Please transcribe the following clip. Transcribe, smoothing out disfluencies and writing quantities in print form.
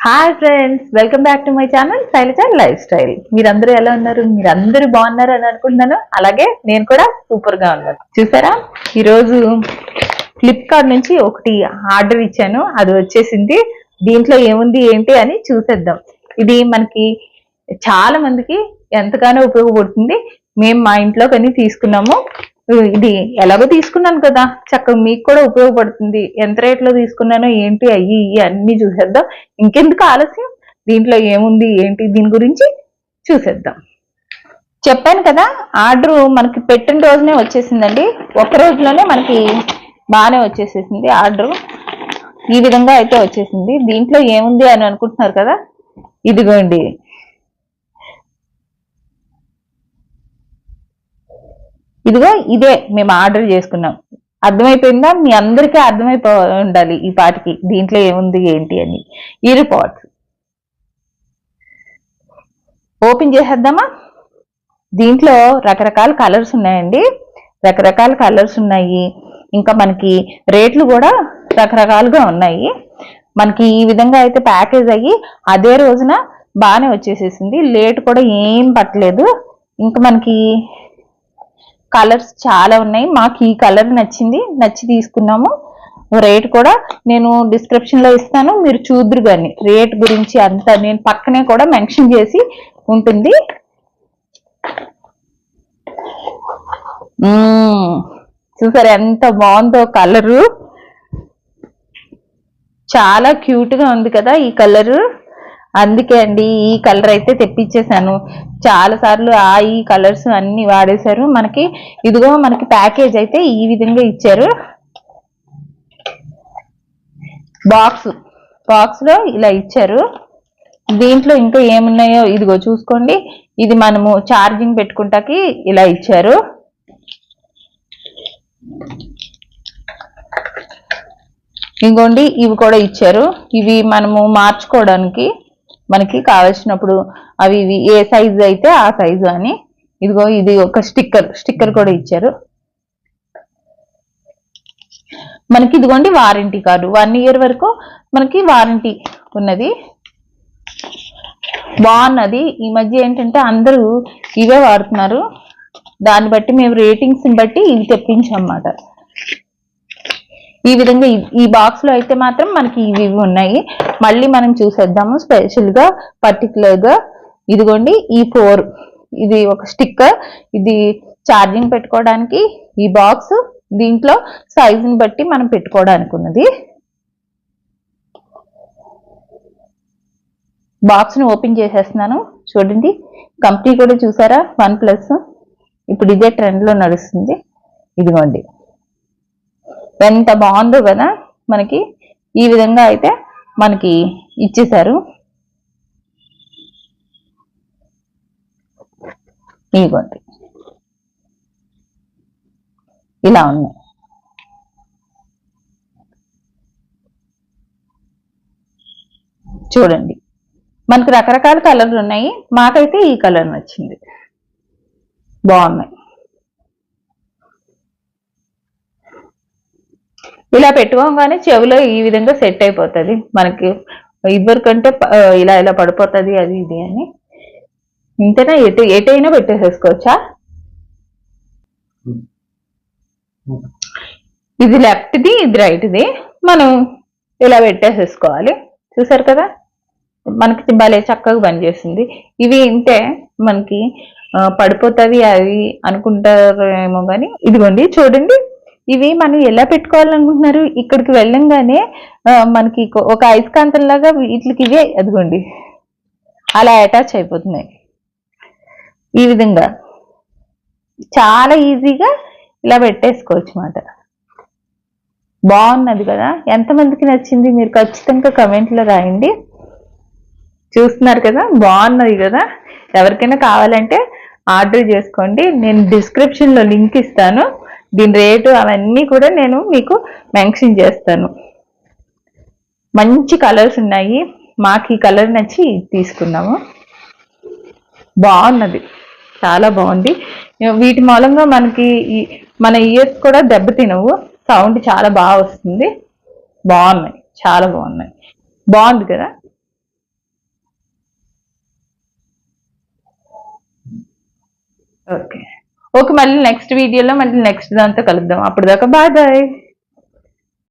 Hi friends, welcome back to my channel Shailaja lifestyle. మీరందరూ ఎలా ఉన్నారు? మీరందరూ బాగున్నారు అని అనుకుంటున్నాను. అలాగే నేను కూడా సూపర్ గా ఉన్నాను. చూసారా, ఈరోజు ఫ్లిప్కార్ట్ నుంచి ఒకటి ఆర్డర్ ఇచ్చాను, అది వచ్చేసింది. దీంట్లో ఏముంది ఏంటి అని చూసేద్దాం. ఇది మనకి చాలా మందికి ఎంతగానో ఉపయోగపడుతుంది. మేము మా ఇంట్లో కానీ తీసుకున్నాము. ఇది ఎలాగో తీసుకున్నాను కదా, చక్కగా మీకు కూడా ఉపయోగపడుతుంది. ఎంత రేట్లో తీసుకున్నానో ఏంటి అయ్యి అన్ని చూసేద్దాం. ఇంకెందుకు ఆలస్యం, దీంట్లో ఏముంది ఏంటి దీని గురించి చూసేద్దాం. చెప్పాను కదా, ఆర్డర్ మనకి పెట్టిన రోజునే వచ్చేసిందండి. ఒక రోజులోనే మనకి బాగానే వచ్చేసేసింది ఆర్డర్. ఈ విధంగా అయితే వచ్చేసింది. దీంట్లో ఏముంది అని అనుకుంటున్నారు కదా, ఇదిగోండి. ఇదిగో ఇదే మేము ఆర్డర్ చేసుకున్నాం. అర్థమైపోయిందా? మీ అందరికీ అర్థమైపో ఉండాలి ఈ పాటికి దీంట్లో ఏముంది ఏంటి అని. ఇయర్ పాడ్స్ ఓపెన్ చేసేద్దామా. దీంట్లో రకరకాల కలర్స్ ఉన్నాయండి, రకరకాల కలర్స్ ఉన్నాయి. ఇంకా మనకి రేట్లు కూడా రకరకాలుగా ఉన్నాయి. మనకి ఈ విధంగా అయితే ప్యాకేజ్ అయ్యి అదే రోజున బాగానే వచ్చేసేసింది. లేట్ కూడా ఏం పట్టలేదు. ఇంకా మనకి కలర్స్ చాలా ఉన్నాయి. మాకు ఈ కలర్ నచ్చి తీసుకున్నాము. రేట్ కూడా నేను డిస్క్రిప్షన్ లో ఇస్తాను, మీరు చూద్దరు కానీ. రేట్ గురించి అంతా నేను పక్కనే కూడా మెన్షన్ చేసి ఉంటుంది. చూసారు ఎంత బాగుందో కలరు, చాలా క్యూట్ గా ఉంది కదా ఈ కలరు. అందుకే అండి ఈ కలర్ అయితే తెప్పించేసాను. చాలా సార్లు ఈ కలర్స్ అన్ని వాడేశారు. మనకి ఇదిగో మనకి ప్యాకేజ్ అయితే ఈ విధంగా ఇచ్చారు. బాక్స్ లో ఇలా ఇచ్చారు. దీంట్లో ఇంకా ఏమున్నాయో ఇదిగో చూసుకోండి. ఇది మనము ఛార్జింగ్ పెట్టుకుంటాకి ఇలా ఇచ్చారు. ఇంకోండి ఇవి కూడా ఇచ్చారు. ఇవి మనము మార్చుకోవడానికి మనకి కావాల్సినప్పుడు అవి ఇవి ఏ సైజు అయితే ఆ సైజు అని. ఇదిగో ఇది ఒక స్టిక్కర్ కూడా ఇచ్చారు మనకి. ఇదిగోండి వారంటీ కార్డు, 1 ఇయర్ వరకు మనకి వారంటీ ఉన్నది. బాగున్నది. ఈ మధ్య ఏంటంటే అందరూ ఇవే వాడుతున్నారు. దాన్ని బట్టి మేము రేటింగ్స్ బట్టి ఇవి తెప్పించన్నమాట. ఈ విధంగా ఈ బాక్స్ లో అయితే మాత్రం మనకి ఇవి ఉన్నాయి. మళ్ళీ మనం చూసేద్దాము స్పెషల్ గా పర్టికులర్ గా. ఇదిగోండి ఈ 4, ఇది ఒక స్టిక్కర్, ఇది ఛార్జింగ్ పెట్టుకోవడానికి. ఈ బాక్స్ దీంట్లో సైజుని బట్టి మనం పెట్టుకోవడానికి ఉన్నది. బాక్స్ ని ఓపెన్ చేసేస్తున్నాను. చూడండి, కంపెనీ కూడా చూసారా, OnePlus. ఇప్పుడు ఇదే ట్రెండ్ లో నడుస్తుంది. ఇదిగోండి ఎంత బాగుందో కదా. మనకి ఈ విధంగా అయితే మనకి ఇచ్చేశారు. ఇదిగోండి ఇలా ఉన్నాయి. చూడండి మనకు రకరకాల కలర్లు ఉన్నాయి. మాకైతే ఈ కలర్ నచ్చింది, బాగున్నాయి. ఇలా పెట్టుకోగానే చెవిలో ఈ విధంగా సెట్ అయిపోతుంది మనకి. ఇదివరకంటే ఇలా ఇలా పడిపోతుంది అది ఇది అని. ఇంతేనా, ఎటైనా పెట్టేసేసుకోవచ్చా. ఇది లెఫ్ట్ది, ఇది రైట్ది. మనం ఇలా పెట్టేసేసుకోవాలి. చూసారు కదా, మనకి భలే చక్కగా పనిచేస్తుంది. ఇవి ఇంతే మనకి పడిపోతుంది అవి అనుకుంటారేమో కానీ. ఇదిగోండి చూడండి, ఇవి మనం ఎలా పెట్టుకోవాలనుకుంటున్నారు. ఇక్కడికి వెళ్ళంగానే మనకి ఒక అయస్కాంతం లాగా వీటికి ఇవే అదిగోండి అలా అటాచ్ అయిపోతున్నాయి. ఈ విధంగా చాలా ఈజీగా ఇలా పెట్టేసుకోవచ్చు అన్నమాట. బాగున్నది కదా. ఎంతమందికి నచ్చింది మీరు ఖచ్చితంగా కమెంట్లో రాయండి. చూస్తున్నారు కదా, బాగున్నది కదా. ఎవరికైనా కావాలంటే ఆర్డర్ చేసుకోండి. నేను డిస్క్రిప్షన్ లో లింక్ ఇస్తాను. దీని రేటు అవన్నీ కూడా నేను మీకు మెన్షన్ చేస్తాను. మంచి కలర్స్ ఉన్నాయి. మాకు ఈ కలర్ నచ్చి తీసుకున్నాము. బాగున్నది, చాలా బాగుంది. వీటి మూలంగా మనకి మన ఇయర్స్ కూడా దెబ్బతినవు. సౌండ్ చాలా బాగా వస్తుంది. బాగున్నాయి, చాలా బాగున్నాయి. బాగుంది కదా. ఓకే ఓకే, మళ్ళీ నెక్స్ట్ వీడియోలో మళ్ళీ నెక్స్ట్ దాంతో కలుద్దాం. అప్పటిదాకా బాయ్ బాయ్.